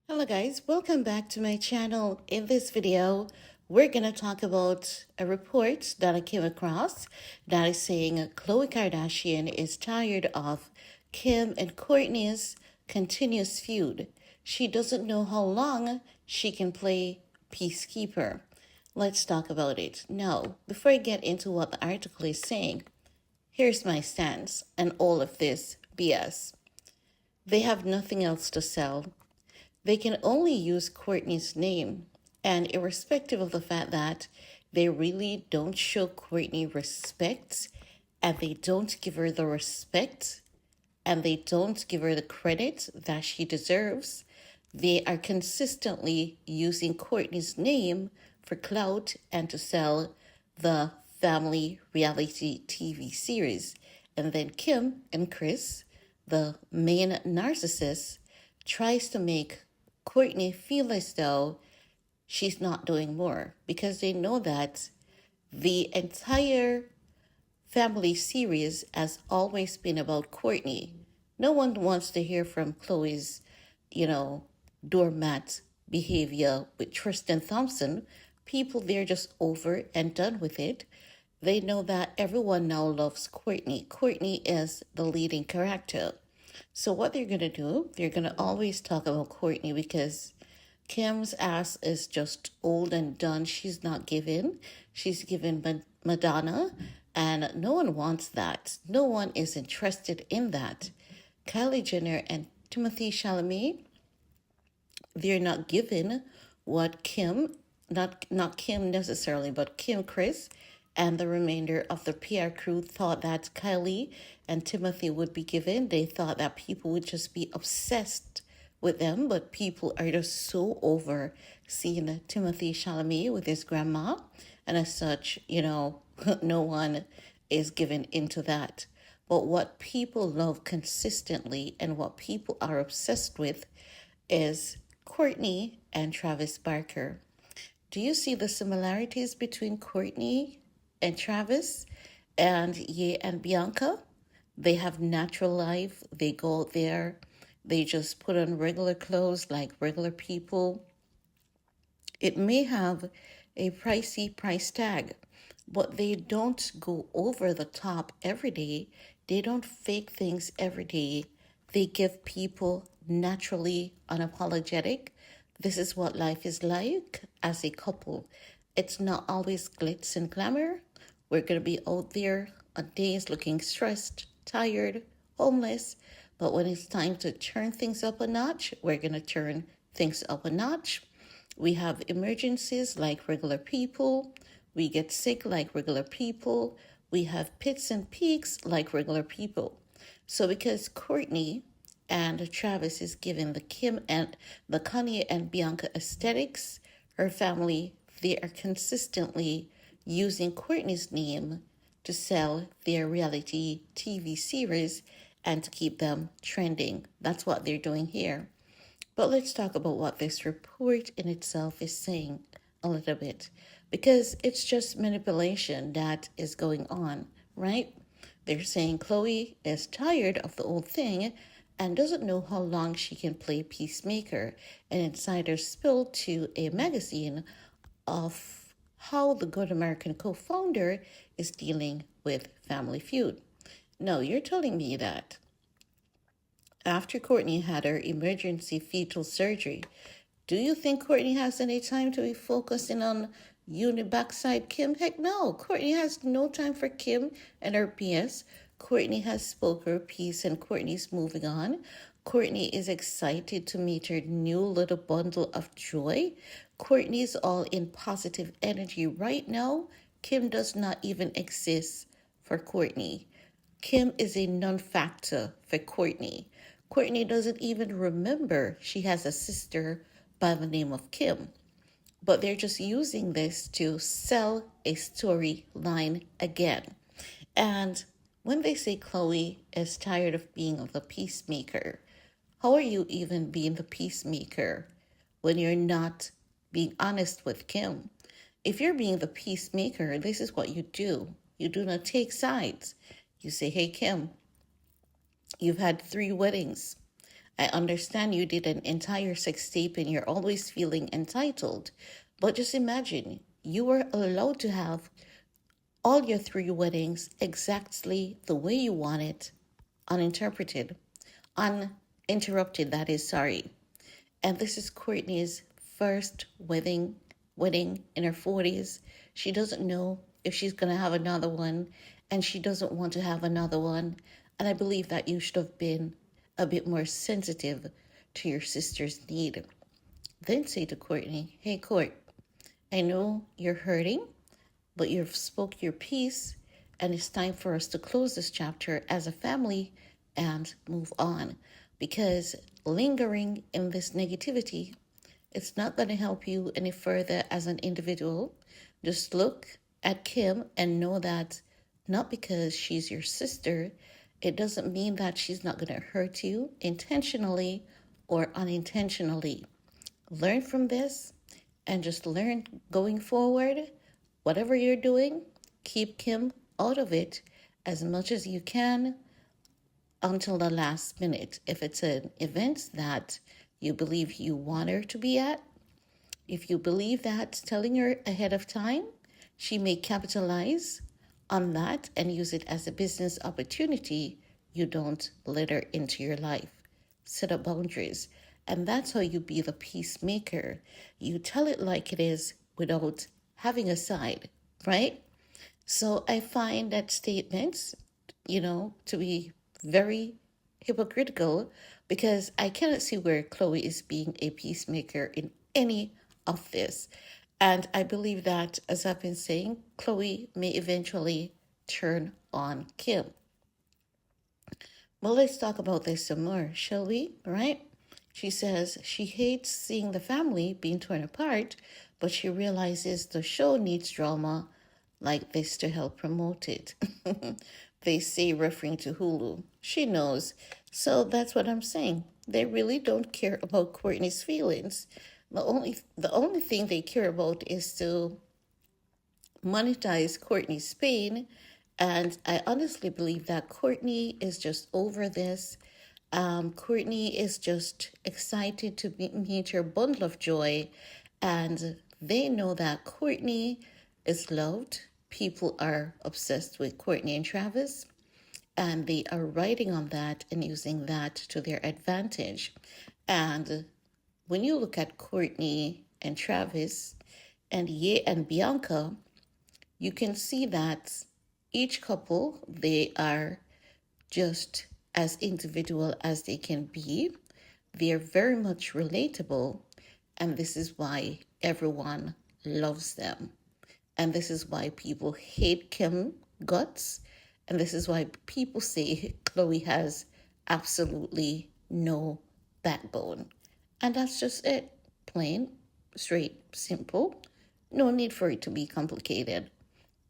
Hello guys, welcome back to my channel. In this video, we're going to talk about a report that I came across that is saying Khloe Kardashian is tired of Kim and Kourtney's continuous feud. She doesn't know how long she can play peacekeeper. Let's talk about it. Now, before I get into what the article is saying, here's my stance and all of this BS. They have nothing else to sell. They can only use Kourtney's name, and irrespective of the fact that they really don't show Kourtney respect, and they don't give her the respect, and they don't give her the credit that she deserves, they are consistently using Kourtney's name for clout and to sell the family reality TV series. And then Kim and Kris, the main narcissist, tries to make Kourtney feel as though she's not doing more because they know that the entire family series has always been about Kourtney. No one wants to hear from Khloe's, doormat behavior with Tristan Thompson. People, they're just over and done with it. They know that everyone now loves Kourtney. Kourtney is the leading character. So what they're going to do, they're going to always talk about Kourtney because Kim's ass is just old and done. She's not giving. She's given Madonna, and no one wants that. No one is interested in that. Kylie Jenner and Timothée Chalamet, they're not given what Kim, not Kim necessarily, but Kim, Kris, and the remainder of the PR crew thought that Kylie and Timothy would be given. They thought that people would just be obsessed with them, but people are just so over seeing Timothée Chalamet with his grandma, and as such, no one is given into that. But what people love consistently and what people are obsessed with is Kourtney and Travisbarker. Do you see the similarities between Kourtney and Travis and Ye and Bianca? They have natural life. They go out there. They just put on regular clothes like regular people. It may have a pricey price tag, but they don't go over the top every day. They don't fake things every day. They give people naturally unapologetic. This is what life is like as a couple. It's not always glitz and glamour. We're going to be out there on days looking stressed, tired, homeless. But when it's time to turn things up a notch, we're going to turn things up a notch. We have emergencies like regular people. We get sick like regular people. We have pits and peaks like regular people. So because Kourtney and Travis is given the Kim and the Kanye and Bianca aesthetics, her family, they are consistently using Kourtney's name to sell their reality TV series and to keep them trending. That's what they're doing here. But let's talk about what this report in itself is saying a little bit, because it's just manipulation that is going on, right? They're saying Khloe is tired of the old thing and doesn't know how long she can play peacemaker. An insider spilled to a magazine of how the Good American co-founder is dealing with Family Feud. No, you're telling me that after Kourtney had her emergency fetal surgery, do you think Kourtney has any time to be focusing on backside Kim? Heck no. Kourtney has no time for Kim and her BS. Kourtney has spoke her piece and Kourtney's moving on. Kourtney is excited to meet her new little bundle of joy. Kourtney's all in positive energy right now. Kim does not even exist for Kourtney. Kim is a non-factor for Kourtney. Kourtney doesn't even remember she has a sister by the name of Kim. But they're just using this to sell a storyline again. And when they say Khloe is tired of being the peacemaker, how are you even being the peacemaker when you're not being honest with Kim? If you're being the peacemaker, this is what you do. You do not take sides. You say, hey, Kim, you've had 3 weddings. I understand you did an entire sex tape and you're always feeling entitled. But just imagine you were allowed to have all your 3 weddings exactly the way you want it, uninterpreted, uninterrupted, that is, sorry. And this is Kourtney's first wedding in her 40s. She doesn't know if she's going to have another one, and she doesn't want to have another one. And I believe that you should have been a bit more sensitive to your sister's need. Then say to Kourtney, hey, Kourt, I know you're hurting, but you've spoke your piece, and it's time for us to close this chapter as a family and move on. Because lingering in this negativity, it's not going to help you any further as an individual. Just look at Kim and know that not because she's your sister, it doesn't mean that she's not going to hurt you intentionally or unintentionally. Learn from this and just learn going forward. Whatever you're doing, keep Kim out of it as much as you can until the last minute. If it's an event that you believe you want her to be at, if you believe that telling her ahead of time, she may capitalize on that and use it as a business opportunity, you don't let her into your life. Set up boundaries. And that's how you be the peacemaker. You tell it like it is without having a side, right? So I find that statement, to be very hypocritical, because I cannot see where Khloe is being a peacemaker in any of this. And I believe that, as I've been saying, Khloe may eventually turn on Kim. Well, let's talk about this some more, shall we? Right? She says she hates seeing the family being torn apart, but she realizes the show needs drama like this to help promote it. They say, referring to Hulu. She knows. So that's what I'm saying. They really don't care about Kourtney's feelings. The only thing they care about is to monetize Kourtney's pain. And I honestly believe that Kourtney is just over this. Kourtney is just excited to meet her bundle of joy. And they know that Kourtney is loved. People are obsessed with Kourtney and Travis. And they are riding on that and using that to their advantage. And when you look at Kourtney and Travis and Ye and Bianca, you can see that each couple, they are just as individual as they can be. They are very much relatable, and this is why everyone loves them. And this is why people hate Kim guts, and this is why people say Khloe has absolutely no backbone. And that's just it. Plain, straight, simple. No need for it to be complicated.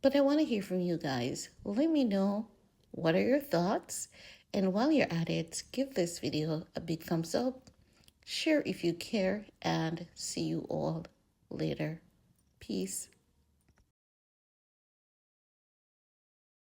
But I want to hear from you guys. Let me know, what are your thoughts? And while you're at it, give this video a big thumbs up. Share if you care, and see you all later. Peace.